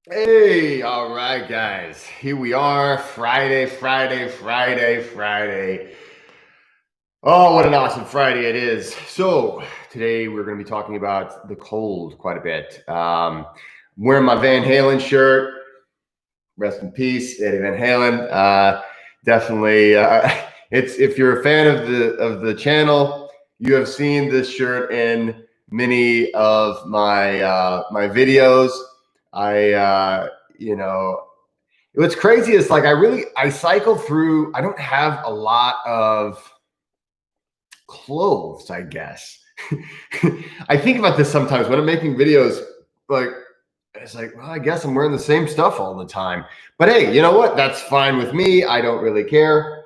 Hey, all right, guys. Here we are. Friday. Oh, what an awesome Friday it is. So, today we're going to be talking about the cold quite a bit. Wearing my Van Halen shirt. Rest in peace, Eddie Van Halen. Definitely, it's if you're a fan of the channel, you have seen this shirt in many of my videos. What's crazy is like I cycle through. I don't have a lot of clothes, I guess. I think about this sometimes when I'm making videos. Like it's like, well, I guess I'm wearing the same stuff all the time. But hey, you know what? That's fine with me. I don't really care.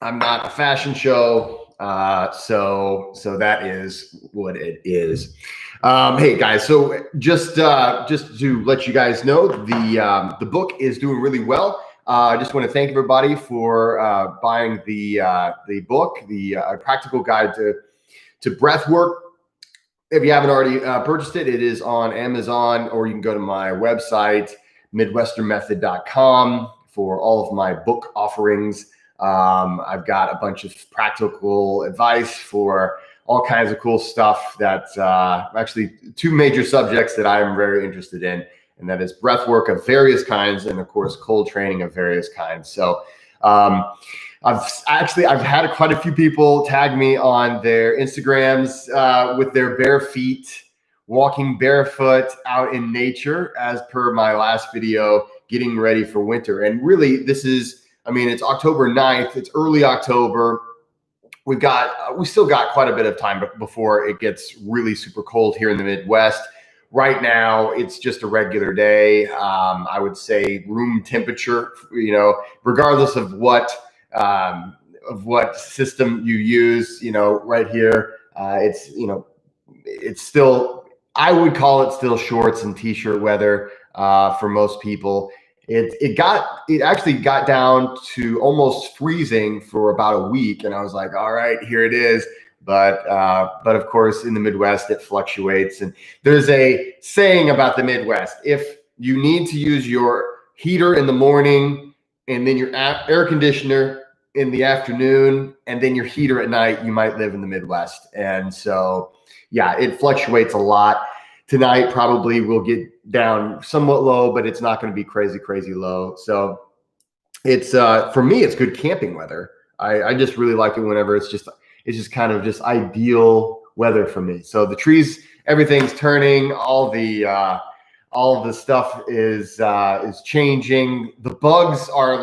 I'm not a fashion show, so that is what it is. Hey guys, so just to let you guys know, the book is doing really well. I just want to thank everybody for buying the book, the Practical Guide to Breathwork. If you haven't already purchased it, it is on Amazon, or you can go to my website, midwesternmethod.com, for all of my book offerings. I've got a bunch of practical advice for all kinds of cool stuff. That's actually two major subjects that I'm very interested in, and that is breath work of various kinds, and of course, cold training of various kinds. So I've had quite a few people tag me on their Instagrams with their bare feet, walking barefoot out in nature, as per my last video, getting ready for winter. And really, it's October 9th. It's early October. We still got quite a bit of time before it gets really super cold here in the Midwest. Right now, it's just a regular day. I would say room temperature, regardless of what system you use, right here, it's still, I would call it still shorts and t-shirt weather for most people. It actually got down to almost freezing for about a week, and I was like, all right, here it is. But of course, in the Midwest, it fluctuates. And there's a saying about the Midwest: if you need to use your heater in the morning, and then your air conditioner in the afternoon, and then your heater at night, you might live in the Midwest. And so, yeah, it fluctuates a lot. Tonight probably will get down somewhat low, but it's not going to be crazy low. So it's for me, it's good camping weather. I just really like it whenever it's just kind of just ideal weather for me. So the trees, everything's turning, all of the stuff is changing. The bugs are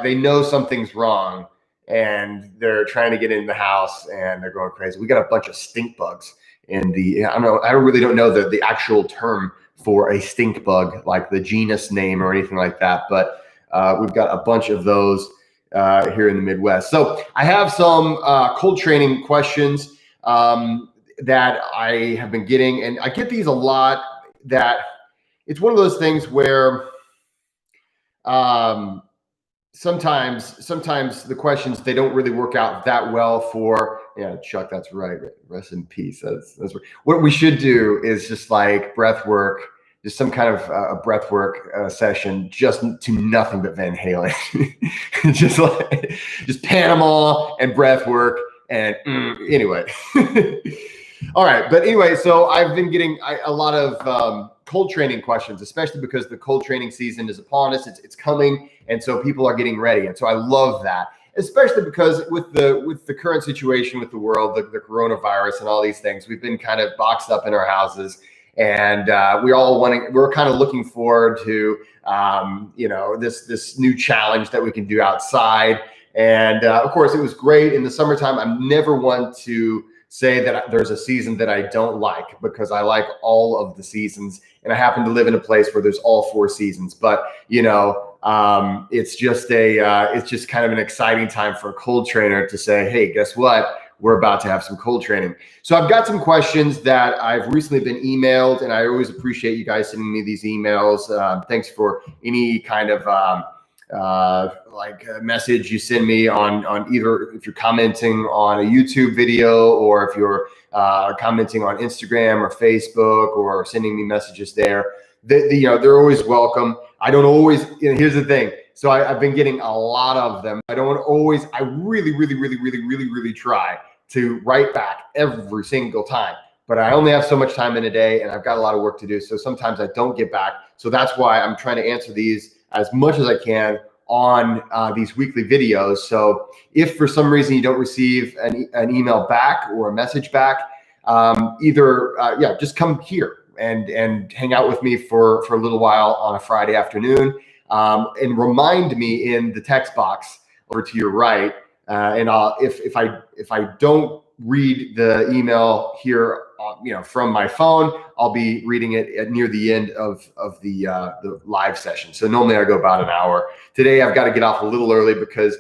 they know something's wrong, and they're trying to get in the house, and they're going crazy. We got a bunch of stink bugs I really don't know the actual term for a stink bug, like the genus name or anything like that, but we've got a bunch of those here in the Midwest. So I have some cold training questions that I have been getting, and I get these a lot. That it's one of those things where sometimes the questions, they don't really work out that well for, yeah, Chuck, that's right. Rest in peace. That's right. What we should do is just like breath work, just some kind of a breath work session, just to nothing but Van Halen. just Panama and breath work. And anyway. All right. But anyway, so I've been getting a lot of cold training questions, especially because the cold training season is upon us. It's coming. And so people are getting ready. And so I love that, especially because with the current situation with the world, the coronavirus and all these things, we've been kind of boxed up in our houses. And we're kind of looking forward to, this new challenge that we can do outside. And of course, it was great in the summertime. I'm never one to say that there's a season that I don't like, because I like all of the seasons, and I happen to live in a place where there's all four seasons. But it's just kind of an exciting time for a cold trainer to say, hey, guess what? We're about to have some cold training. So I've got some questions that I've recently been emailed, and I always appreciate you guys sending me these emails. Thanks for any kind of a message you send me on either if you're commenting on a YouTube video, or if you're commenting on Instagram or Facebook, or sending me messages there. they're always welcome. I don't always, here's the thing. So I've been getting a lot of them. I really try to write back every single time, but I only have so much time in a day and I've got a lot of work to do. So sometimes I don't get back. So that's why I'm trying to answer these as much as I can on these weekly videos. So if for some reason you don't receive an email back or a message back, just come here and hang out with me for a little while on a Friday afternoon, and remind me in the text box over to your right. And if I don't read the email here, from my phone, I'll be reading it near the end of the live session. So normally I go about an hour. Today I've got to get off a little early because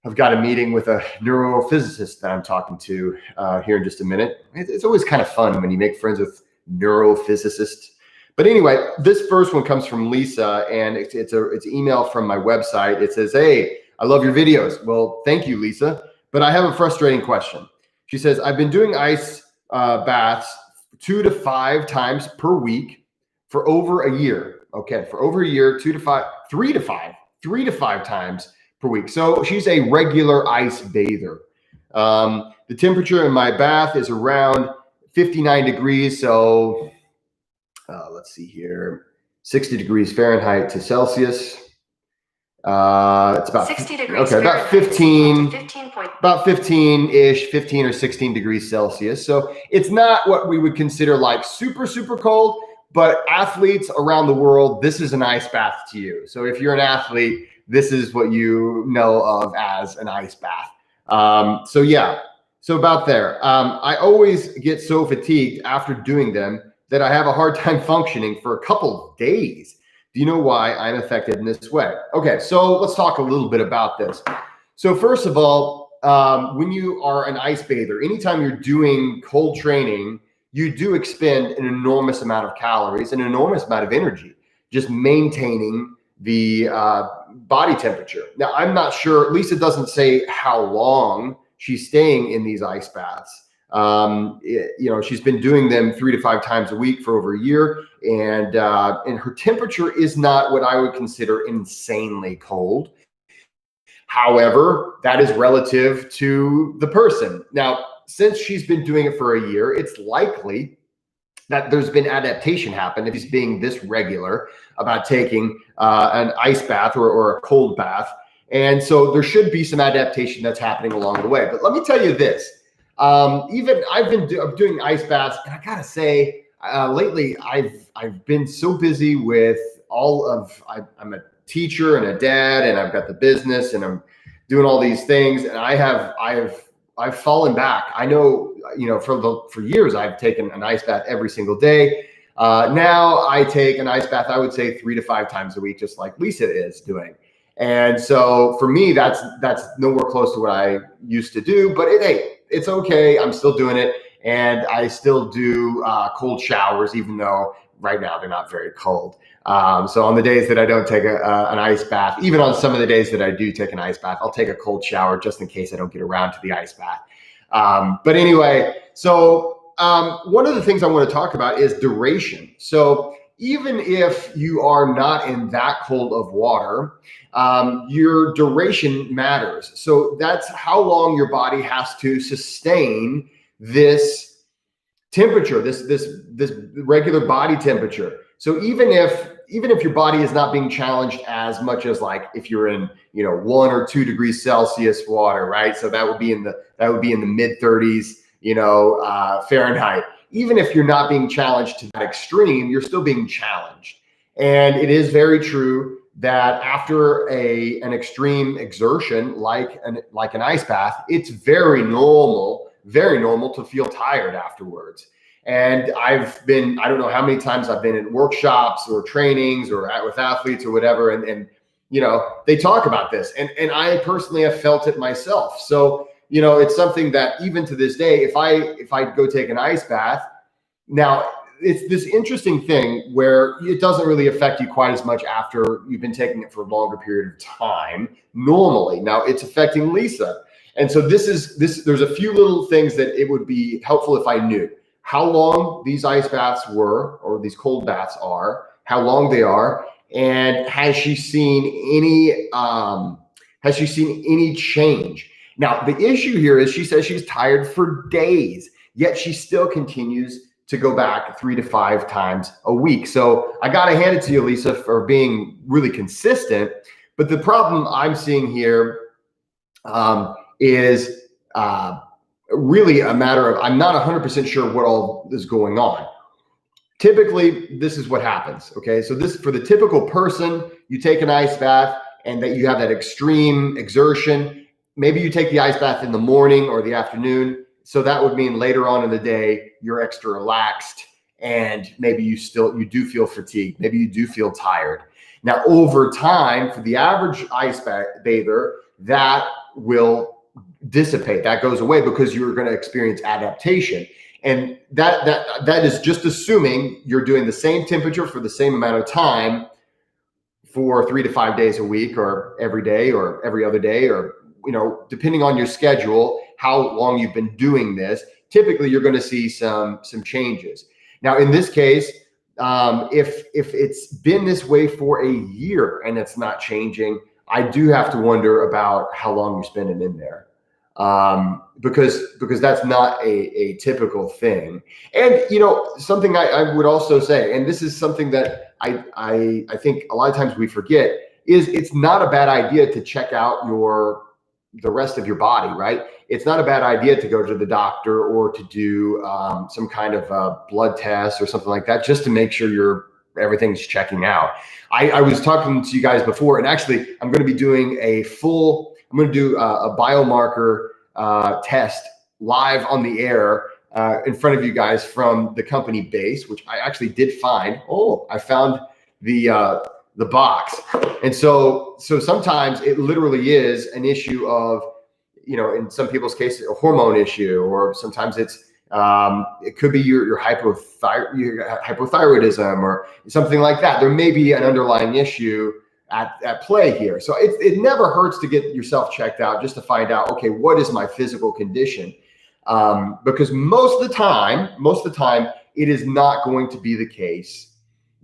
I've got a meeting with a neurophysicist that I'm talking to here in just a minute. It's always kind of fun when you make friends with neurophysicists. But anyway, this first one comes from Lisa, and it's an email from my website. It says, "Hey, I love your videos." Well, thank you, Lisa. But I have a frustrating question. She says, "I've been doing ice baths 2 to 5 times per week for over a year." Okay, for over a year, 3 to 5 times per week. So she's a regular ice bather. The temperature in my bath is around 59 degrees. So let's see here, 60 degrees Fahrenheit to Celsius. It's about 60 degrees. Okay, about 15-ish, 15 or 16 degrees Celsius. So it's not what we would consider like super cold, but athletes around the world, this is an ice bath to you. So if you're an athlete, this is what you know of as an ice bath. So about there. I always get so fatigued after doing them that I have a hard time functioning for a couple of days. Do you know why I'm affected in this way? Okay, so let's talk a little bit about this. So first of all, when you are an ice bather, anytime you're doing cold training, you do expend an enormous amount of calories, an enormous amount of energy, just maintaining the body temperature. Now, I'm not sure, Lisa doesn't say how long she's staying in these ice baths. She's been doing them 3 to 5 times a week for over a year, and her temperature is not what I would consider insanely cold. However, that is relative to the person. Now, since she's been doing it for a year, it's likely that there's been adaptation happen if he's being this regular about taking an ice bath or a cold bath. And so there should be some adaptation that's happening along the way. But let me tell you this. Even I've been doing ice baths, and I gotta say, lately I've been so busy with I'm a teacher and a dad, and I've got the business, and I'm doing all these things, and I've fallen back. I know, for years I've taken an ice bath every single day. Now I take an ice bath, I would say 3 to 5 times a week, just like Lisa is doing. And so for me, that's nowhere close to what I used to do, but it's okay. I'm still doing it. And I still do cold showers, even though right now they're not very cold. So on the days that I don't take an ice bath, even on some of the days that I do take an ice bath, I'll take a cold shower just in case I don't get around to the ice bath. But anyway, so one of the things I want to talk about is duration. So even if you are not in that cold of water, your duration matters. So that's how long your body has to sustain this temperature, this regular body temperature. So even if your body is not being challenged as much as like if you're in 1 or 2 degrees Celsius water, right? So that would be in the mid 30s, Fahrenheit. Even if you're not being challenged to that extreme, you're still being challenged. And it is very true that after an extreme exertion like an ice bath, it's very normal to feel tired afterwards. And I don't know how many times I've been in workshops or trainings or with athletes or whatever, and they talk about this, and I personally have felt it myself. So it's something that even to this day, if I go take an ice bath, now it's this interesting thing where it doesn't really affect you quite as much after you've been taking it for a longer period of time normally. Now it's affecting Lisa. And so there's a few little things that it would be helpful if I knew. how long these ice baths were, or these cold baths are, how long they are, and has she seen any change? Now, the issue here is she says she's tired for days, yet she still continues to go back 3 to 5 times a week. So I got to hand it to you, Lisa, for being really consistent. But the problem I'm seeing here is really a matter of, I'm not 100% sure what all is going on. Typically, this is what happens. Okay, so this, for the typical person, you take an ice bath and that you have that extreme exertion. Maybe you take the ice bath in the morning or the afternoon. So that would mean later on in the day, you're extra relaxed and maybe you do feel fatigued. Maybe you do feel tired. Now, over time, for the average ice bather, that will dissipate. That goes away because you're going to experience adaptation. And that is just assuming you're doing the same temperature for the same amount of time for 3 to 5 days a week, or every day, or every other day, or, depending on your schedule, how long you've been doing this. Typically, you're going to see some changes. Now, in this case, if it's been this way for a year and it's not changing, I do have to wonder about how long you're spending in there. Because that's not a typical thing. And, something I would also say, and this is something that I think a lot of times we forget, is it's not a bad idea to check out the rest of your body, right? It's not a bad idea to go to the doctor or to do some kind of a blood test or something like that, just to make sure everything's checking out. I was talking to you guys before, and actually I'm going to be doing a biomarker test live on the air in front of you guys from the company Base, which I actually did find. I found the box. And so sometimes it literally is an issue of, in some people's cases, a hormone issue, or sometimes it could be your hypothyroidism or something like that. There may be an underlying issue at play here. So it never hurts to get yourself checked out, just to find out, okay, what is my physical condition? Because most of the time, it is not going to be the case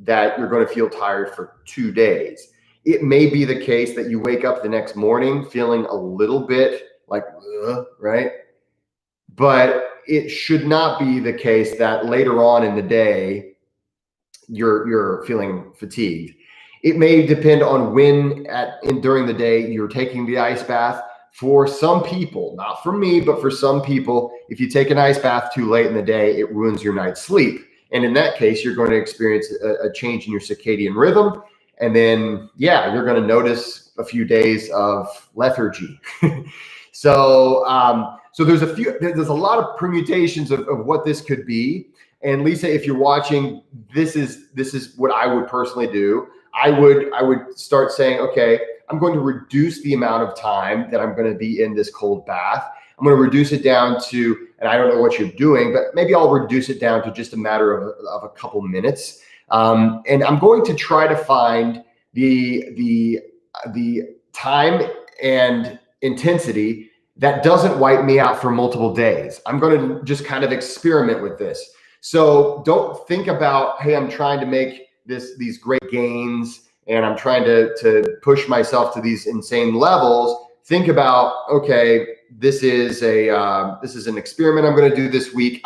that you're going to feel tired for 2 days. It may be the case that you wake up the next morning feeling a little bit like, right? But it should not be the case that later on in the day, you're feeling fatigued. It may depend on when during the day you're taking the ice bath. For some people, not for me, but for some people, if you take an ice bath too late in the day, it ruins your night's sleep. And in that case, you're going to experience a change in your circadian rhythm. And then, you're going to notice a few days of lethargy. So there's a lot of permutations of what this could be. And Lisa, if you're watching, this is what I would personally do. I would start saying, okay, I'm going to reduce the amount of time that I'm going to be in this cold bath. I'm going to reduce it down to, and I don't know what you're doing, but maybe I'll reduce it down to just a matter of a couple minutes. And I'm going to try to find the time and intensity that doesn't wipe me out for multiple days. I'm going to just kind of experiment with this. So don't think about, hey, I'm trying to make these great gains and I'm trying to push myself to these insane levels. Think about, okay, this is an experiment I'm going to do this week.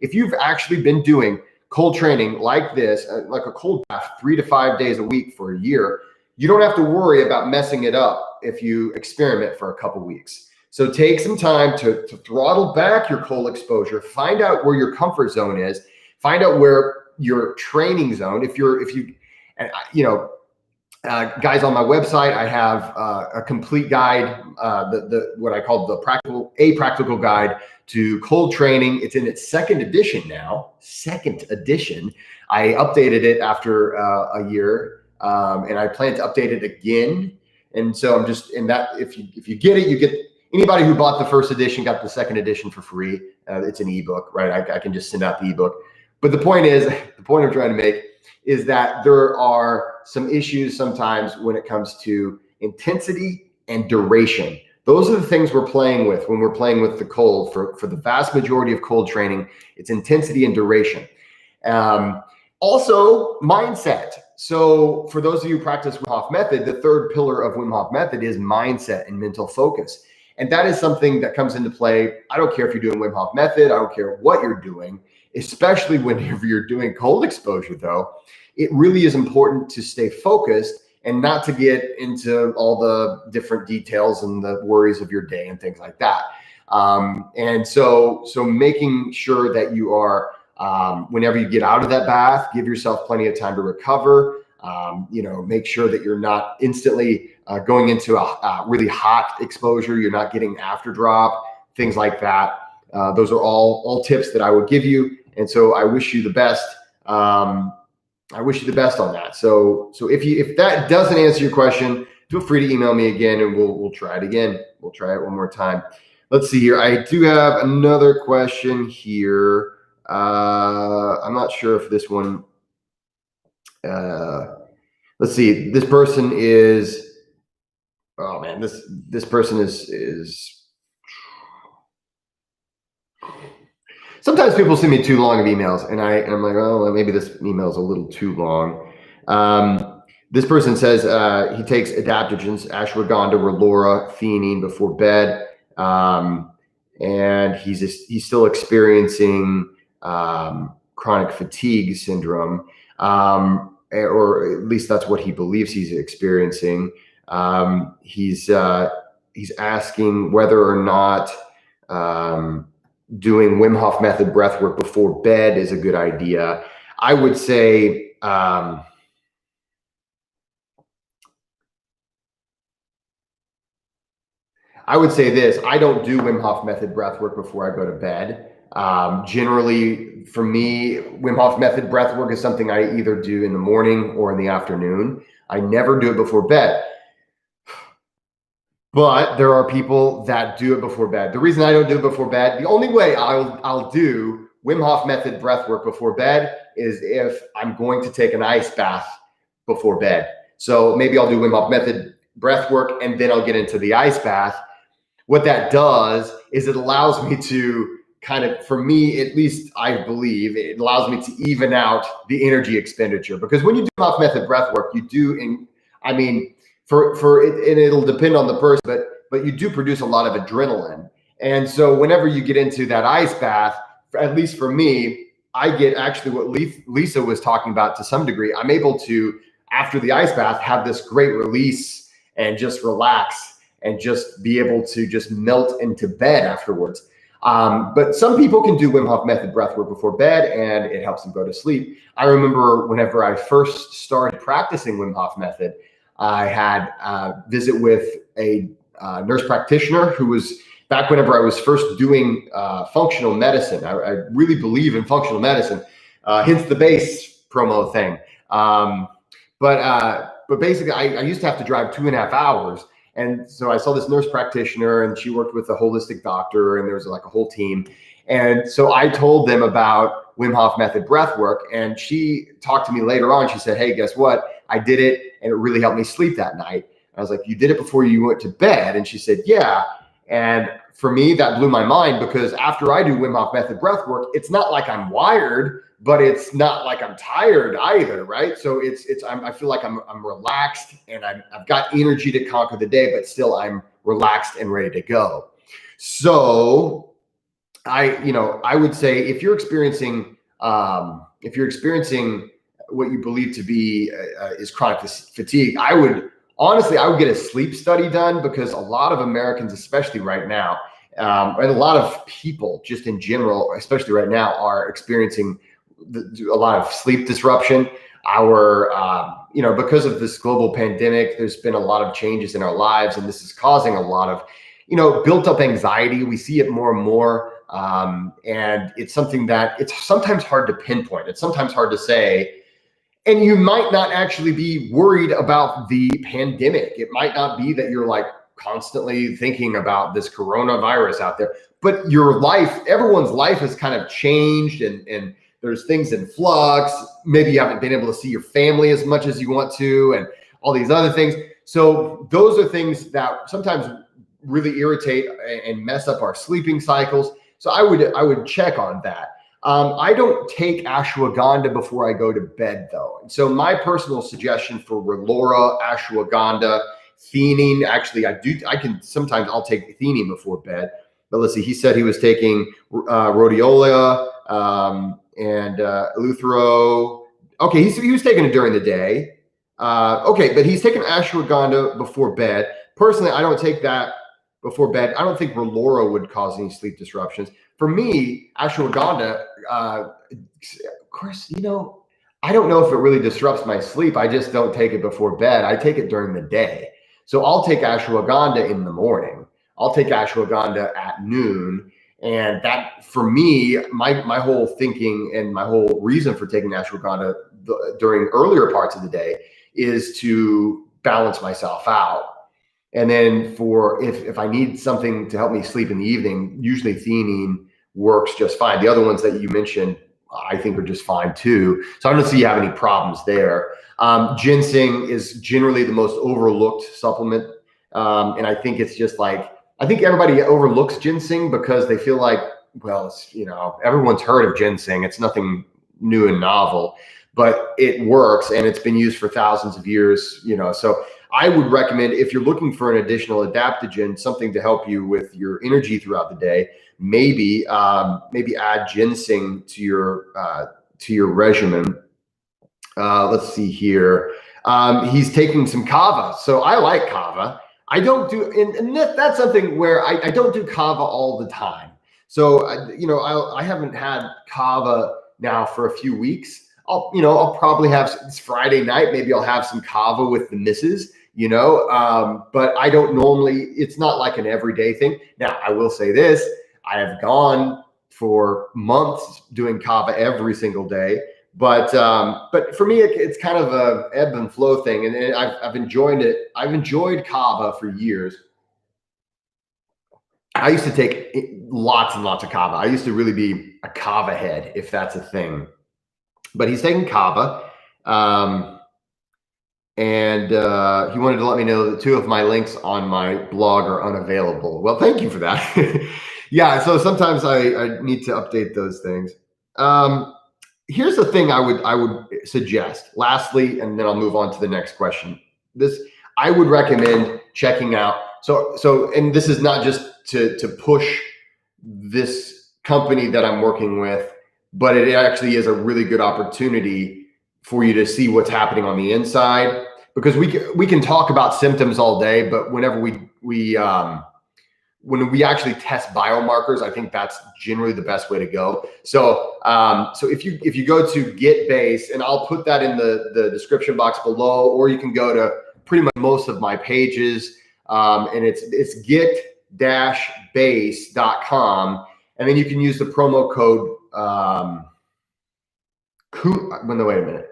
If you've actually been doing cold training like this, like a cold bath 3 to 5 days a week for a year, you don't have to worry about messing it up if you experiment for a couple weeks. So take some time to throttle back your cold exposure, find out where your comfort zone is, find out where your training zone, guys, on my website, I have a complete guide, what I call a practical guide to cold training. It's in its second edition now. Second edition. I updated it after a year, and I plan to update it again. And so I'm just in that. If you get it, you get. Anybody who bought the first edition got the second edition for free. It's an ebook, right? I can just send out the ebook. But the point I'm trying to make is that there are some issues sometimes when it comes to intensity and duration. Those are the things we're playing with when we're playing with the cold. For the vast majority of cold training, it's intensity and duration. Also, mindset. So for those of you who practice Wim Hof method, the third pillar of Wim Hof method is mindset and mental focus. And that is something that comes into play. I don't care if you're doing Wim Hof method. I don't care what you're doing, especially whenever you're doing cold exposure, though. It really is important to stay focused and not to get into all the different details and the worries of your day and things like that. And so making sure that you are, whenever you get out of that bath, give yourself plenty of time to recover. Make sure that you're not instantly going into a really hot exposure. You're not getting after drop, things like that. Those are all tips that I would give you. And so I wish you the best. I wish you the best on that. So if that doesn't answer your question, feel free to email me again and we'll try it again. We'll try it one more time. Let's see here. I do have another question here. I'm not sure if this one, let's see. This person is, oh man, this person is, sometimes people send me too long of emails and I'm like, oh, well, maybe this email is a little too long. This person says he takes adaptogens, ashwagandha, relora, theanine before bed. And he's still experiencing chronic fatigue syndrome, or at least that's what he believes he's experiencing. He's asking whether or not doing Wim Hof method breathwork before bed is a good idea. I would say this: I don't do Wim Hof method breathwork before I go to bed. Generally, for me, Wim Hof method breathwork is something I either do in the morning or in the afternoon. I never do it before bed. But there are people that do it before bed. The reason I don't do it before bed, the only way I'll do Wim Hof method breathwork before bed is if I'm going to take an ice bath before bed. So maybe I'll do Wim Hof method breathwork and then I'll get into the ice bath. What that does is it allows me to kind of, for me, at least I believe, it allows me to even out the energy expenditure. Because when you do Wim Hof method breathwork, you do, for it, and it'll depend on the person, but you do produce a lot of adrenaline. And so whenever you get into that ice bath, at least for me, I get actually what Lisa was talking about to some degree. I'm able to, after the ice bath, have this great release and just relax and just be able to just melt into bed afterwards. But some people can do Wim Hof method breathwork before bed and it helps them go to sleep. I remember whenever I first started practicing Wim Hof method, I had a visit with a nurse practitioner who was back whenever I was first doing functional medicine. I really believe in functional medicine, hence the base promo thing. But basically, I used to have to drive 2.5 hours. And so I saw this nurse practitioner and she worked with a holistic doctor and there was like a whole team. And so I told them about Wim Hof method breathwork and she talked to me later on. She said, hey, guess what? I did it and it really helped me sleep that night. I was like, you did it before you went to bed? And she said, yeah. And for me, that blew my mind because after I do Wim Hof method breathwork, it's not like I'm wired, but it's not like I'm tired either, right? So I feel like I'm relaxed and I've got energy to conquer the day, but still I'm relaxed and ready to go. So I would say if you're experiencing what you believe to be is chronic fatigue, I would get a sleep study done because a lot of Americans, especially right now, and a lot of people just in general, especially right now, are experiencing a lot of sleep disruption. Because of this global pandemic, there's been a lot of changes in our lives, and this is causing a lot of, built up anxiety. We see it more and more. And it's something that it's sometimes hard to pinpoint. It's sometimes hard to say, and you might not actually be worried about the pandemic. It might not be that you're like constantly thinking about this coronavirus out there, but your life, everyone's life has kind of changed and there's things in flux. Maybe you haven't been able to see your family as much as you want to, and all these other things. So those are things that sometimes really irritate and mess up our sleeping cycles. So I would check on that. I don't take ashwagandha before I go to bed though. And so my personal suggestion for Relora, ashwagandha, theanine, actually sometimes I'll take theanine before bed. But let's see, he said he was taking rhodiola and eleuthero. Okay, he was taking it during the day. Okay, but he's taking ashwagandha before bed. Personally, I don't take that before bed. I don't think Relora would cause any sleep disruptions. For me, ashwagandha, of course, I don't know if it really disrupts my sleep. I just don't take it before bed. I take it during the day. So I'll take ashwagandha in the morning. I'll take ashwagandha at noon. And that, for me, my whole thinking and my whole reason for taking ashwagandha during earlier parts of the day is to balance myself out. And then if I need something to help me sleep in the evening, usually theanine works just fine. The other ones that you mentioned, I think, are just fine too. So I don't see you have any problems there. Ginseng is generally the most overlooked supplement. And I think it's just like, I think everybody overlooks ginseng because they feel like, well, everyone's heard of ginseng. It's nothing new and novel, but it works and it's been used for thousands of years, so I would recommend, if you're looking for an additional adaptogen, something to help you with your energy throughout the day, maybe add ginseng to your regimen. Let's see here. He's taking some kava. So I like kava. I don't do, and that's something where I don't do kava all the time. So, I haven't had kava now for a few weeks. I'll probably it's Friday night. Maybe I'll have some kava with the missus, but I don't normally, it's not like an everyday thing. Now, I will say this, I have gone for months doing kava every single day, but for me, it's kind of a ebb and flow thing. And I've enjoyed it. I've enjoyed kava for years. I used to take lots and lots of kava. I used to really be a kava head, if that's a thing. But he's taking kava, and he wanted to let me know that 2 of my links on my blog are unavailable. Well, thank you for that. Yeah, so sometimes I need to update those things. Here's the thing I would suggest, lastly, and then I'll move on to the next question. I would recommend checking out. So, and this is not just to push this company that I'm working with, but it actually is a really good opportunity for you to see what's happening on the inside, because we can talk about symptoms all day, but whenever when we actually test biomarkers, I think that's generally the best way to go. So if you go to GetBase, and I'll put that in the description box below, or you can go to pretty much most of my pages, and it's get-base.com, and then you can use the promo code wait a minute,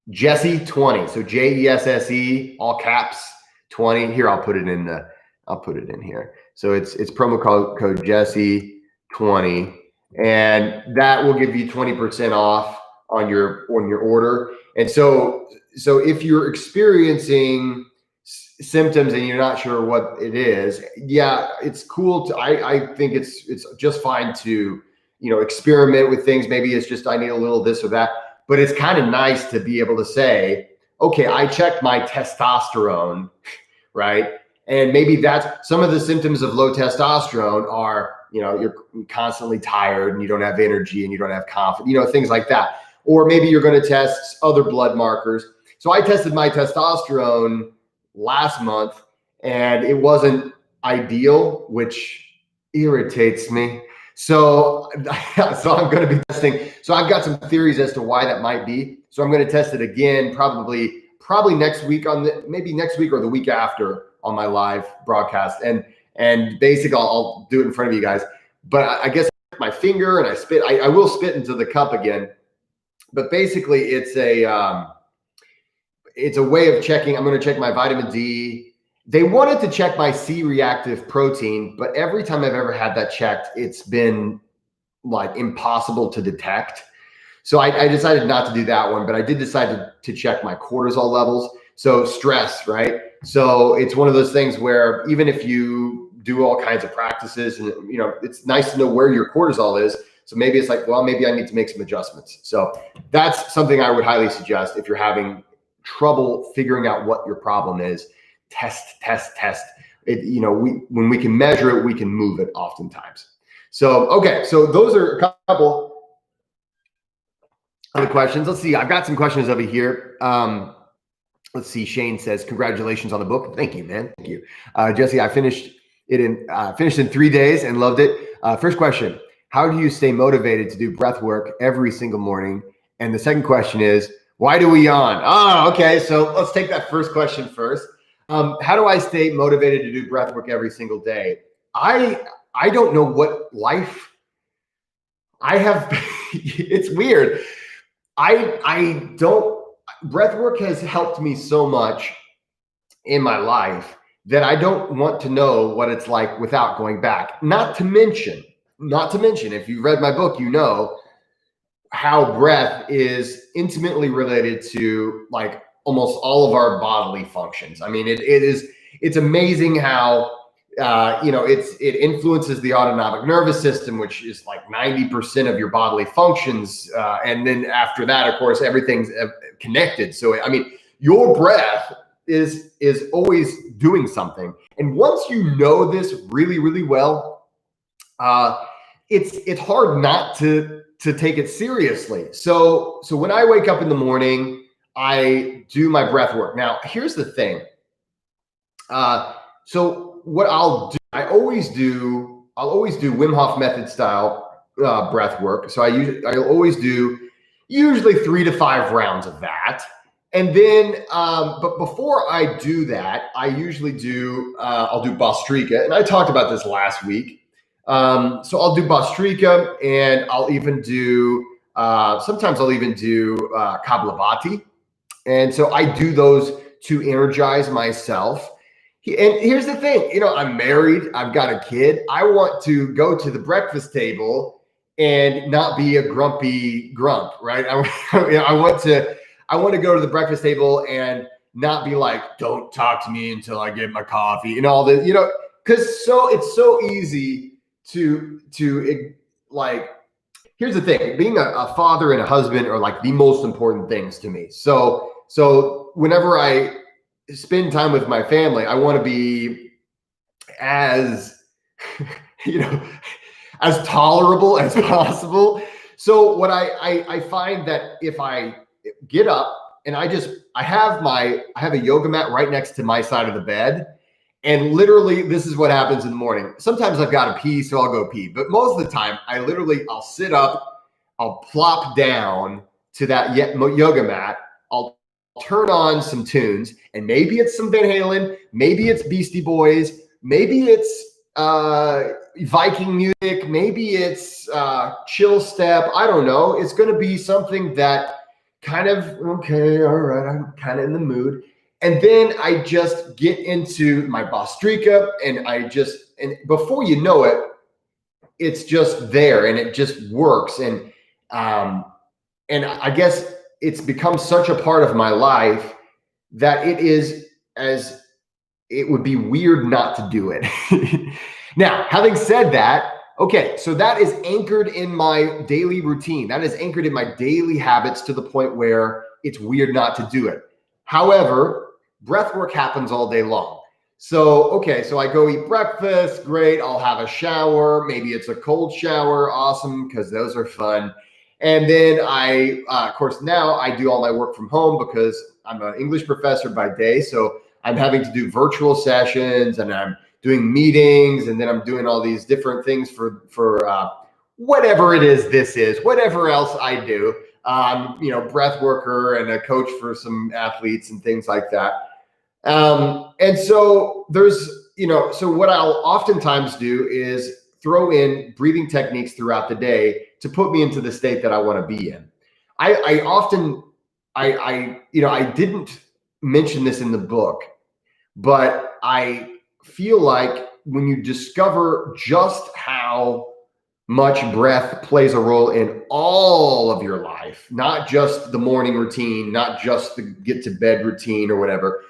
Jesse 20. So JESSE, all caps 20. Here, I'll put it in here. So it's promo code Jesse 20, and that will give you 20% off on your order. And so if you're experiencing symptoms and you're not sure what it is, yeah, it's cool I think it's just fine to experiment with things. Maybe it's just I need a little this or that, but it's kind of nice to be able to say, okay, I checked my testosterone, right? And maybe that's some of the symptoms of low testosterone are, you're constantly tired and you don't have energy and you don't have confidence, things like that. Or maybe you're going to test other blood markers. So I tested my testosterone last month and it wasn't ideal, which irritates me. So I'm going to be testing. So I've got some theories as to why that might be. So I'm going to test it again, probably next week maybe next week or the week after on my live broadcast. And basically I'll do it in front of you guys. But I guess my finger and I spit. I will spit into the cup again. But basically it's a way of checking. I'm going to check my vitamin D. They wanted to check my C-reactive protein, but every time I've ever had that checked, it's been like impossible to detect. So I decided not to do that one, but I did decide to check my cortisol levels. So stress, right? So it's one of those things where even if you do all kinds of practices, and it's nice to know where your cortisol is. So maybe it's like, well, maybe I need to make some adjustments. So that's something I would highly suggest if you're having trouble figuring out what your problem is. Test. When we can measure it, we can move it oftentimes. So, okay. So those are a couple of the questions. Let's see. I've got some questions over here. Let's see. Shane says, congratulations on the book. Thank you, man. Thank you. Jesse, I finished in 3 days and loved it. First question, how do you stay motivated to do breath work every single morning? And the second question is, why do we yawn? Oh, okay. So let's take that first question first. How do I stay motivated to do breath work every single day? I don't know what life I have. It's weird. I don't, breath work has helped me so much in my life that I don't want to know what it's like without going back. Not to mention, if you've read my book, you know how breath is intimately related to like almost all of our bodily functions. I mean, it's amazing how, it influences the autonomic nervous system, which is like 90% of your bodily functions. And then after that, of course, everything's connected. So, I mean, your breath is always doing something. And once you know this really, really well, it's hard not to take it seriously. So when I wake up in the morning, I do my breath work. Now, here's the thing. So what I'll do, I'll always do Wim Hof method style breath work. So I'll always do usually 3 to 5 rounds of that. And then, but before I do that, I usually I'll do Bhastrika. And I talked about this last week. So I'll do Bhastrika, and I'll even do, sometimes I'll even do Kapalabhati. And so I do those to energize myself. And here's the thing, I'm married, I've got a kid. I want to go to the breakfast table and not be a grumpy grump, right? I want to go to the breakfast table and not be like, don't talk to me until I get my coffee and all this, because it's so easy to like, here's the thing, being a father and a husband are like the most important things to me. So whenever I spend time with my family, I want to be as, as tolerable as possible. So what I find that if I get up and I have a yoga mat right next to my side of the bed, and literally this is what happens in the morning. Sometimes I've got to pee, so I'll go pee. But most of the time, I'll sit up, I'll plop down to that yoga mat, I'll turn on some tunes, and maybe it's some Van Halen, maybe it's Beastie Boys, maybe it's Viking music, maybe it's chill step. I don't know. It's going to be something that kind of, okay, all right, I'm kind of in the mood. And then I just get into my Bhastrika, and before you know it, it's just there and it just works. And I guess it's become such a part of my life that it would be weird not to do it. Now, having said that, okay, so that is anchored in my daily routine. That is anchored in my daily habits to the point where it's weird not to do it. However, breath work happens all day long. So, okay, so I go eat breakfast, great. I'll have a shower. Maybe it's a cold shower. Awesome, because those are fun. And then of course, now I do all my work from home because I'm an English professor by day. So I'm having to do virtual sessions, and I'm doing meetings, and then I'm doing all these different things for whatever it is, whatever else I do. Breath worker and a coach for some athletes and things like that. And so so what I'll oftentimes do is throw in breathing techniques throughout the day to put me into the state that I want to be in. I didn't mention this in the book, but I feel like when you discover just how much breath plays a role in all of your life, not just the morning routine, not just the get to bed routine or whatever,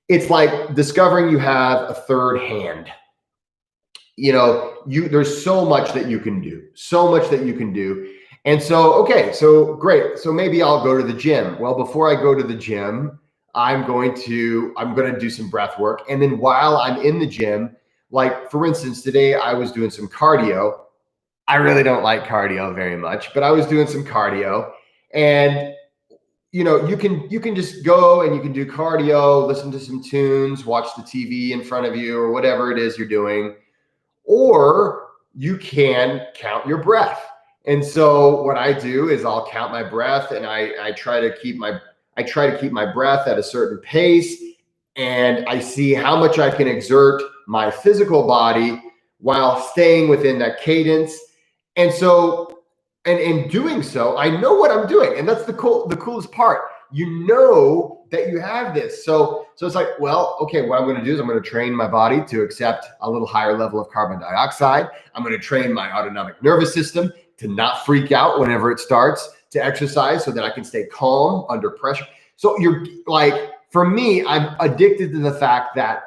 it's like discovering you have a third hand. there's so much that you can do, And so, okay, so great. So maybe I'll go to the gym. Well, before I go to the gym, I'm going to do some breath work. And then while I'm in the gym, like for instance, today I was doing some cardio. I really don't like cardio very much, but I was doing some cardio, and you can just go and you can do cardio, listen to some tunes, watch the TV in front of you or whatever it is you're doing, or you can count your breath. And so what I do is I'll count my breath, and I try to keep my breath at a certain pace, and I see how much I can exert my physical body while staying within that cadence. And so, and in doing so, I know what I'm doing. And that's the coolest part. You know that you have this. So it's like, well, okay, what I'm going to do is I'm going to train my body to accept a little higher level of carbon dioxide. I'm going to train my autonomic nervous system to not freak out whenever it starts to exercise, so that I can stay calm under pressure. So you're like, for me, I'm addicted to the fact that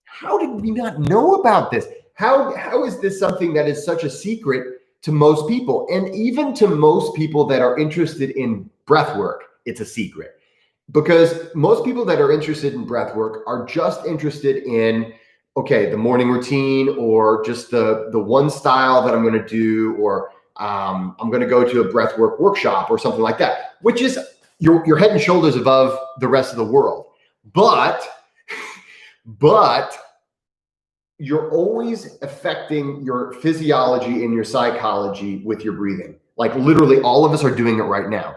how did we not know about this? How is this something that is such a secret to most people? And even to most people that are interested in breath work, it's a secret, because most people that are interested in breath work are just interested in, okay, the morning routine, or just the one style that I'm going to do, or I'm going to go to a breathwork workshop or something like that, which is you're head and shoulders above the rest of the world. But you're always affecting your physiology and your psychology with your breathing. Like literally all of us are doing it right now.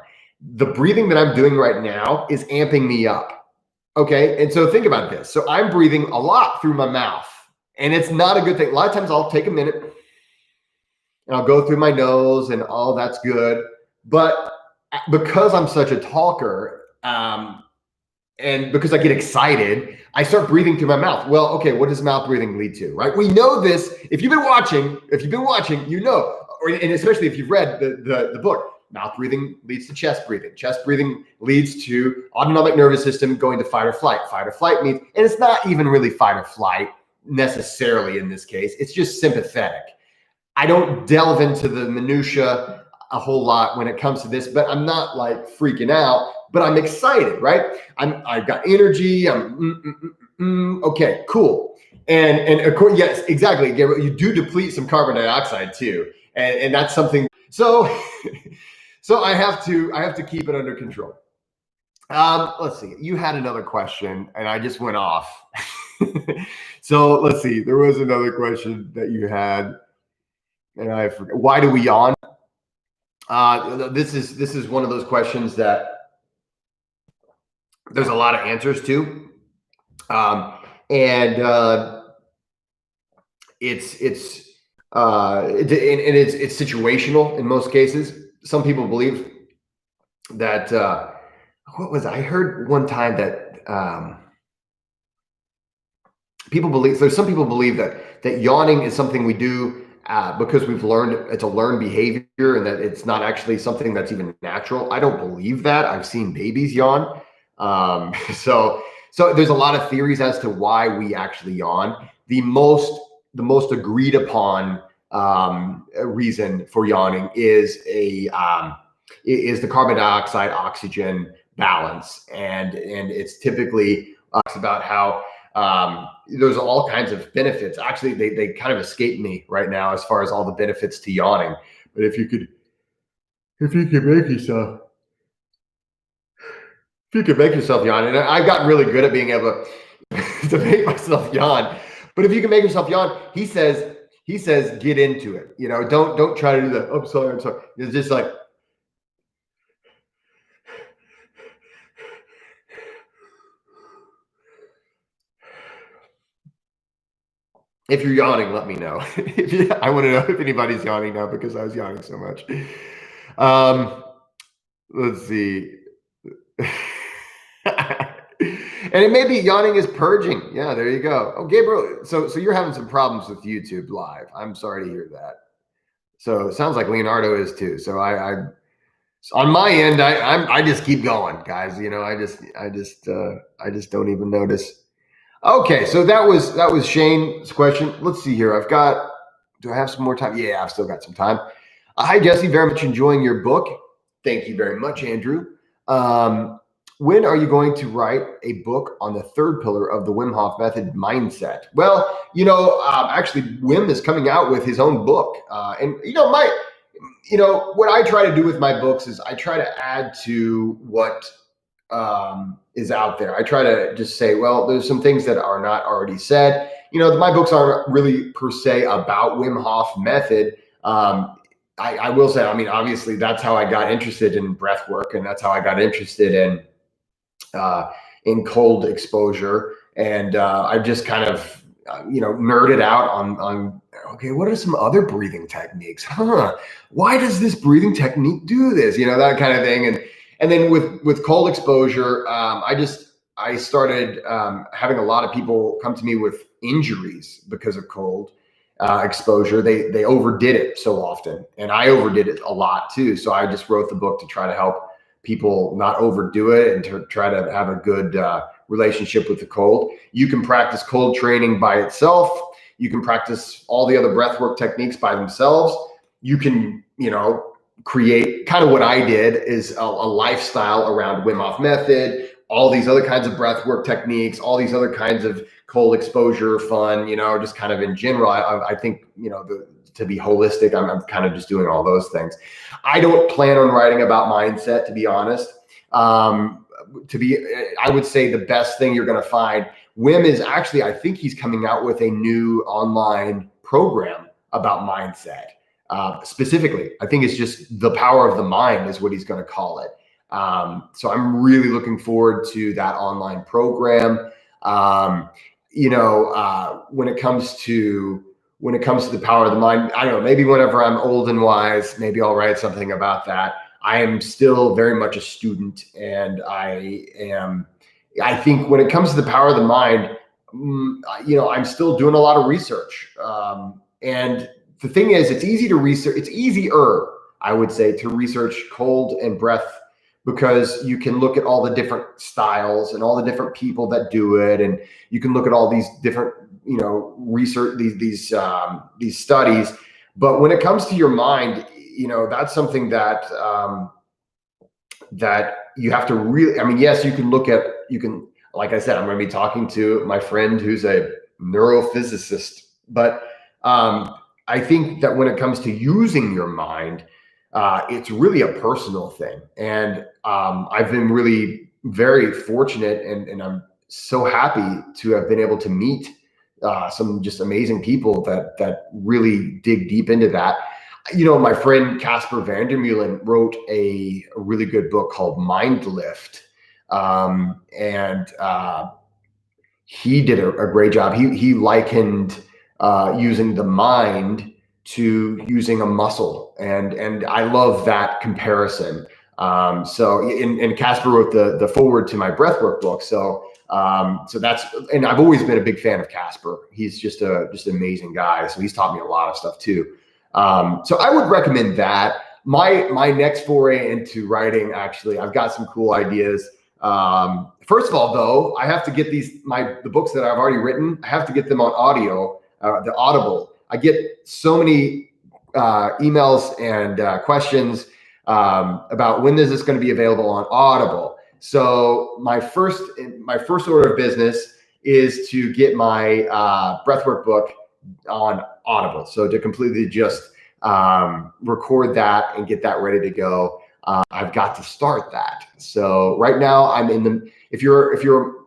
The breathing that I'm doing right now is amping me up. Okay. And so think about this. So I'm breathing a lot through my mouth, and it's not a good thing. A lot of times I'll take a minute and I'll go through my nose, and all that's good. But because I'm such a talker, and because I get excited, I start breathing through my mouth. Well, okay, what does mouth breathing lead to, right? We know this. If you've been watching, you know, and especially if you've read the book, mouth breathing leads to chest breathing. Chest breathing leads to autonomic nervous system going to fight or flight. Fight or flight means, and it's not even really fight or flight necessarily in this case. It's just sympathetic. I don't delve into the minutia a whole lot when it comes to this, but I'm not like freaking out, but I'm excited, right? I've got energy. Okay, cool. And of course, yes, exactly. You do deplete some carbon dioxide too. And that's something. So I have to keep it under control. Let's see. You had another question and I just went off. So let's see. There was another question that you had, and I forgot. Why do we yawn? This is one of those questions that there's a lot of answers to, and it's situational in most cases. Some people believe that I heard one time that some people believe that yawning is something we do because we've learned it's a learned behavior, and that it's not actually something that's even natural. I don't believe that. I've seen babies yawn. So there's a lot of theories as to why we actually yawn. The most agreed upon reason for yawning is the carbon dioxide oxygen balance, and it's typically talks about how there's all kinds of benefits. Actually, they kind of escape me right now as far as all the benefits to yawning. But if you could make yourself yawn, and I've gotten really good at being able to make myself yawn. But if you can make yourself yawn, he says, get into it. Don't try to do that. I'm sorry. It's just like, if you're yawning, let me know. I want to know if anybody's yawning now, because I was yawning so much. Let's see. And it may be yawning is purging. Yeah, there you go. Oh, Gabriel. So you're having some problems with YouTube Live. I'm sorry to hear that. So it sounds like Leonardo is too. So I on my end, I just keep going, guys. I just don't even notice. Okay, so that was Shane's question. Let's see here. I've got Do I have some more time? Yeah, I've still got some time. Hi, Jesse. Very much enjoying your book. Thank you very much, Andrew. When are you going to write a book on the third pillar of the Wim Hof method, mindset? Well, actually, Wim is coming out with his own book, and what I try to do with my books is I try to add to what is out there. I try to just say, well, there's some things that are not already said. My books aren't really per se about Wim Hof method. I will say, I mean, obviously, that's how I got interested in breath work, and that's how I got interested in cold exposure. And I just kind of, nerded out on okay, what are some other breathing techniques? Why does this breathing technique do this? That kind of thing. And then with cold exposure, I started having a lot of people come to me with injuries because of cold exposure. They overdid it so often, and I overdid it a lot too. So I just wrote the book to try to help people not overdo it and to try to have a good relationship with the cold. You can practice cold training by itself. You can practice all the other breathwork techniques by themselves. You can, create kind of what I did is a lifestyle around Wim Hof method, all these other kinds of breathwork techniques, all these other kinds of cold exposure fun, just kind of in general. I think, to be holistic, I'm kind of just doing all those things. I don't plan on writing about mindset, to be honest. I would say the best thing you're going to find, Wim is actually, I think he's coming out with a new online program about mindset. Specifically, I think it's just the power of the mind is what he's going to call it. So I'm really looking forward to that online program. When it comes to the power of the mind, I don't know, maybe whenever I'm old and wise, maybe I'll write something about that. I am still very much a student, and I think when it comes to the power of the mind, I'm still doing a lot of research. And the thing is, it's easy to research. It's easier, I would say, to research cold and breath, because you can look at all the different styles and all the different people that do it. And you can look at all these different, research, these studies. But when it comes to your mind, that's something that you have to really, I mean, yes, you can, like I said, I'm going to be talking to my friend who's a neurophysicist, but I think that when it comes to using your mind, it's really a personal thing. And I've been really very fortunate, and I'm so happy to have been able to meet some just amazing people that really dig deep into that. My friend Casper Vandermeulen wrote a really good book called Mind Lift. And he did a great job. He likened using the mind to using a muscle. And I love that comparison. And Casper wrote the foreword to my breathwork book. So that's, and I've always been a big fan of Casper. He's just an amazing guy. So he's taught me a lot of stuff too. So I would recommend that. My next foray into writing, actually, I've got some cool ideas. First of all, though, I have to get the books that I've already written, I have to get them on audio, the Audible. I get so many emails and questions about when is this going to be available on Audible. So my first order of business is to get my breathwork book on Audible. So to completely just record that and get that ready to go. I've got to start that. So right now if you're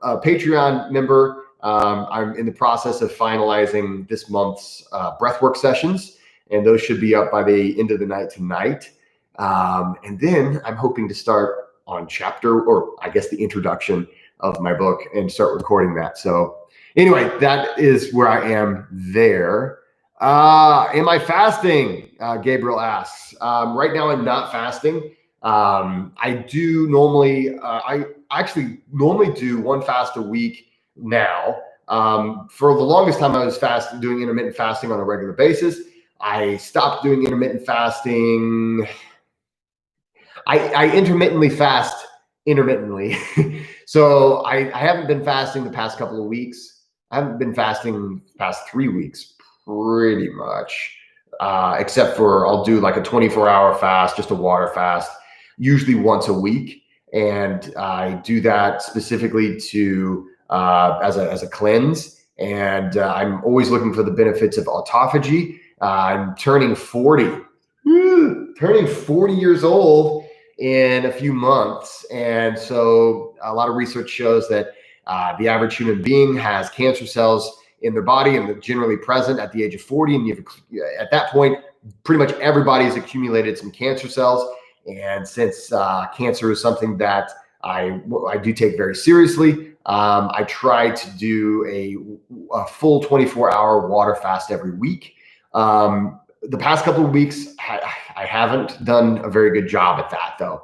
a Patreon member, I'm in the process of finalizing this month's breathwork sessions, and those should be up by the end of the night tonight. And then I'm hoping to start on chapter, or I guess the introduction of my book, and start recording that. So anyway, that is where I am there. Am I fasting? Gabriel asks. Right now I'm not fasting. I do normally, I actually normally do one fast a week now. For the longest time I was doing intermittent fasting on a regular basis. I stopped doing intermittent fasting. I intermittently fast intermittently. So I haven't been fasting the past couple of weeks. I haven't been fasting the past 3 weeks, pretty much. except for I'll do like a 24-hour fast, just a water fast, usually once a week. And I do that specifically to as a cleanse. And I'm always looking for the benefits of autophagy. I'm turning 40, turning 40 years old in a few months. And so a lot of research shows that the average human being has cancer cells in their body, and they're generally present at the age of 40. And at that point, pretty much everybody has accumulated some cancer cells. And since cancer is something that I do take very seriously, I try to do a full 24-hour water fast every week. The past couple of weeks, I haven't done a very good job at that, though.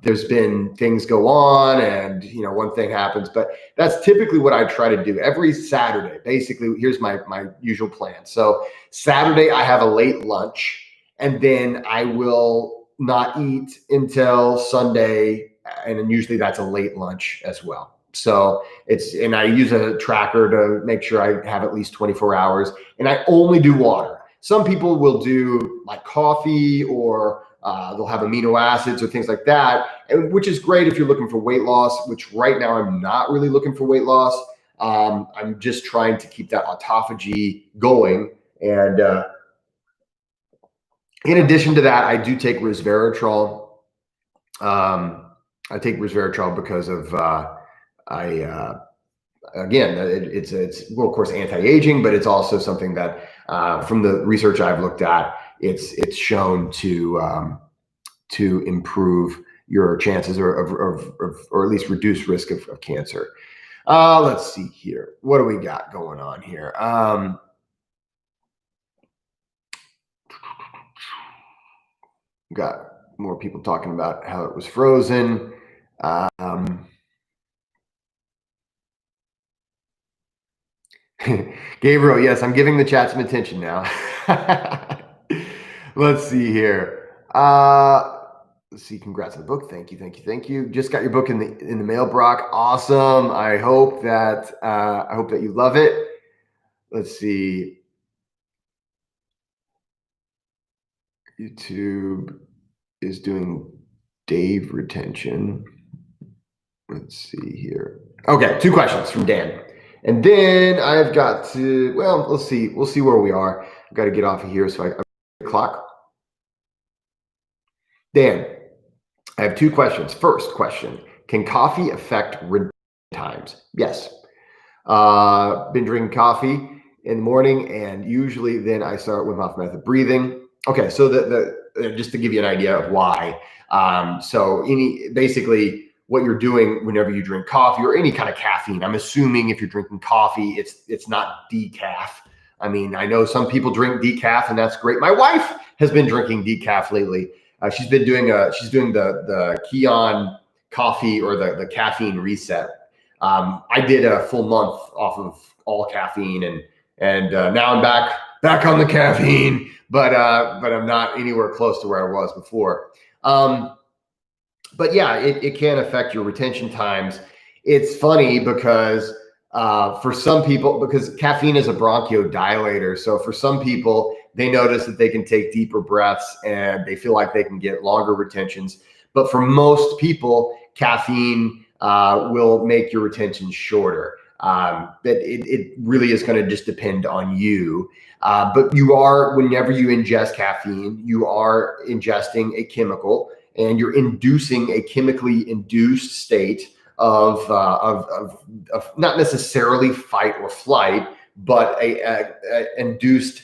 There's been things go on, and one thing happens, but that's typically what I try to do every Saturday. Basically, here's my usual plan. So Saturday, I have a late lunch, and then I will not eat until Sunday, and then usually that's a late lunch as well. So and I use a tracker to make sure I have at least 24 hours, and I only do water. Some people will do like coffee, or they'll have amino acids or things like that, which is great if you're looking for weight loss, which right now I'm not really looking for weight loss. I'm just trying to keep that autophagy going. And in addition to that, I do take Resveratrol. I take Resveratrol because of again, it's well, of course, anti-aging, but it's also something that from the research I've looked at, it's shown to improve your chances or at least reduce risk of cancer. Let's see here. What do we got going on here? Got more people talking about how it was frozen. Gabriel, yes, I'm giving the chat some attention now. Let's see here. Let's see. Congrats on the book. Thank you. Just got your book in the mail, Brock. Awesome. I hope that you love it. Let's see. YouTube is doing Dave retention. Let's see here. Okay, 2 questions from Dan. And then I've got to, well, we'll see where we are. I've got to get off of here. So the clock. Dan, I have 2 questions. First question, can coffee affect retention times? Yes. Been drinking coffee in the morning, and usually then I start with Wim Hof method breathing. Okay, so just to give you an idea of why. So basically what you're doing whenever you drink coffee or any kind of caffeine, I'm assuming if you're drinking coffee, it's not decaf. I mean, I know some people drink decaf, and that's great. My wife has been drinking decaf lately. She's doing the Kion coffee, or the caffeine reset. I did a full month off of all caffeine, and now I'm back on the caffeine, but I'm not anywhere close to where I was before. But yeah, it can affect your retention times. It's funny because for some people, because caffeine is a bronchodilator, so for some people, they notice that they can take deeper breaths and they feel like they can get longer retentions. But for most people, caffeine will make your retention shorter. That it really is going to just depend on you. But whenever you ingest caffeine, you are ingesting a chemical, and you're inducing a chemically induced state of not necessarily fight or flight, but a induced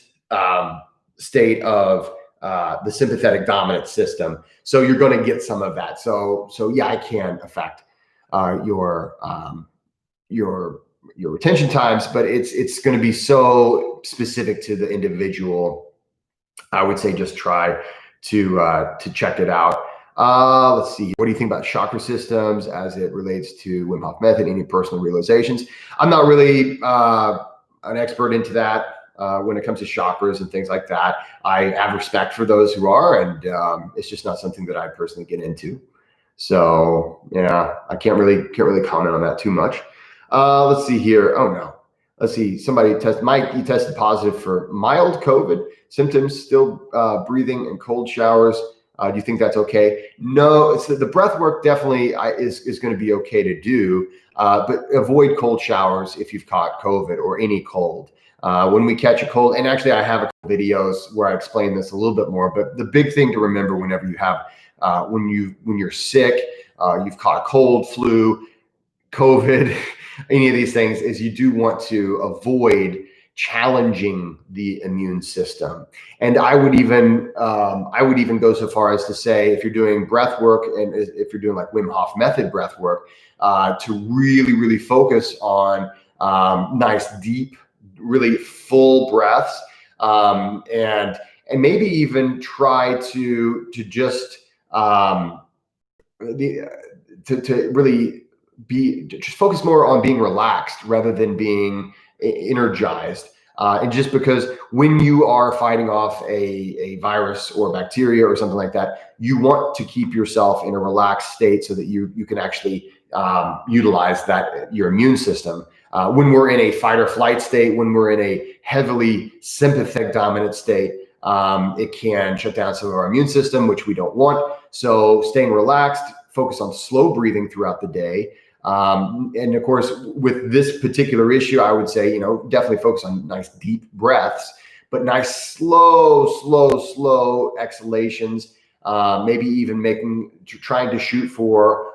state of the sympathetic dominant system. So you're going to get some of that. So yeah, it can affect your retention times, but it's going to be so specific to the individual. I would say just try to check it out. Let's see. What do you think about chakra systems as it relates to Wim Hof method? Any personal realizations? I'm not really an expert into that when it comes to chakras and things like that. I have respect for those who are, and it's just not something that I personally get into. So yeah, I can't really comment on that too much. Let's see here. Oh no. let's see, Mike, you tested positive for mild COVID symptoms, still breathing and cold showers. Do you think that's okay? No, the breath work definitely is going to be okay to do, but avoid cold showers if you've caught COVID or any cold. When we catch a cold, and actually I have a couple videos where I explain this a little bit more, but the big thing to remember whenever you have, when you're sick, you've caught a cold, flu, COVID, any of these things, is you do want to avoid challenging the immune system. And I would even go so far as to say, if you're doing breath work and if you're doing like Wim Hof method breath work, to really focus on nice, deep, really full breaths, and maybe even try to just to really just focus more on being relaxed rather than being energized. And just because when you are fighting off a virus or bacteria or something like that, you want to keep yourself in a relaxed state so that you can actually utilize your immune system. When we're in a fight or flight state, when we're in a heavily sympathetic dominant state, it can shut down some of our immune system, which we don't want. So staying relaxed, focus on slow breathing throughout the day. And of course, with this particular issue, I would say, definitely focus on nice deep breaths, but nice slow exhalations. Maybe even trying to shoot for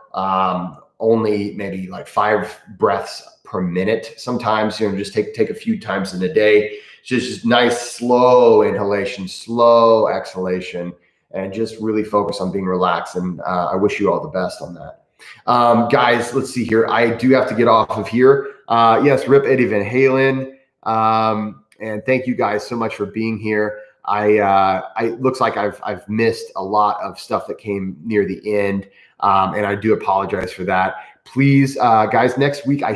only maybe like 5 breaths per minute. Sometimes, just take a few times in a day. Just nice slow inhalation, slow exhalation, and just really focus on being relaxed. And I wish you all the best on that. Guys, let's see here. I do have to get off of here. Yes, rip Eddie Van Halen. And thank you guys so much for being here. It looks like I've missed a lot of stuff that came near the end. And I do apologize for that. Please, guys, next week I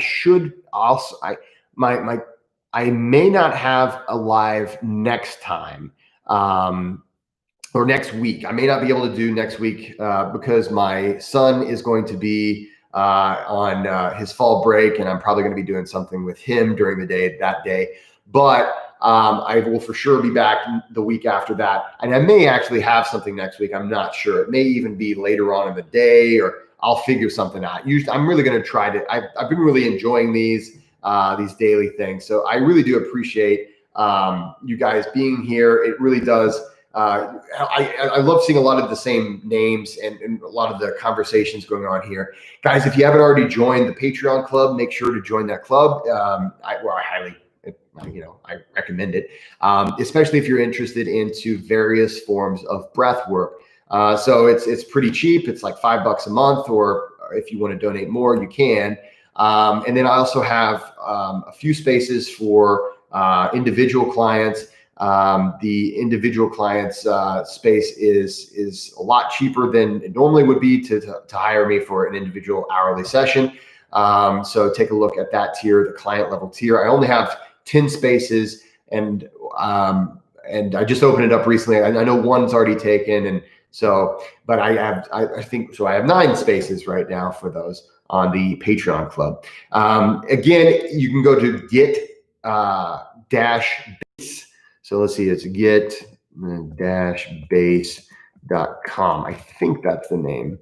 may not have a live next time. Or next week. I may not be able to do next week because my son is going to be on his fall break, and I'm probably going to be doing something with him during the day that day. But I will for sure be back the week after that. And I may actually have something next week. I'm not sure. It may even be later on in the day, or I'll figure something out. Usually, I'm really going to try to. I've been really enjoying these daily things. So I really do appreciate you guys being here. It really does. I love seeing a lot of the same names and a lot of the conversations going on here. Guys, if you haven't already joined the Patreon club, make sure to join that club. I highly, I recommend it, especially if you're interested into various forms of breath work. So it's pretty cheap. It's like $5 a month, or if you want to donate more, you can. And then I also have a few spaces for individual clients. The individual clients space is a lot cheaper than it normally would be to hire me for an individual hourly session. So take a look at that tier, the client level tier. I only have 10 spaces, and I just opened it up recently. I know one's already taken, and so, but I think so. I have 9 spaces right now for those on the Patreon club. Again, you can go to get-base. So let's see, it's get-base.com. I think that's the name.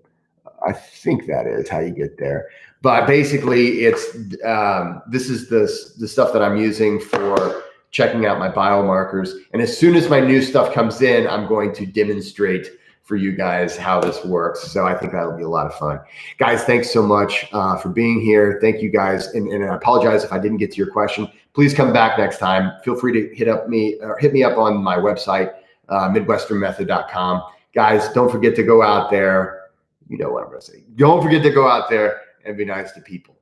I think that is how you get there. But basically, it's this is the stuff that I'm using for checking out my biomarkers. And as soon as my new stuff comes in, I'm going to demonstrate for you guys how this works. So I think that'll be a lot of fun. Guys, thanks so much for being here. Thank you guys. And I apologize if I didn't get to your question. Please come back next time. Feel free to hit me up on my website, midwesternmethod.com. Guys, don't forget to go out there. You know what I'm going to say. Don't forget to go out there and be nice to people.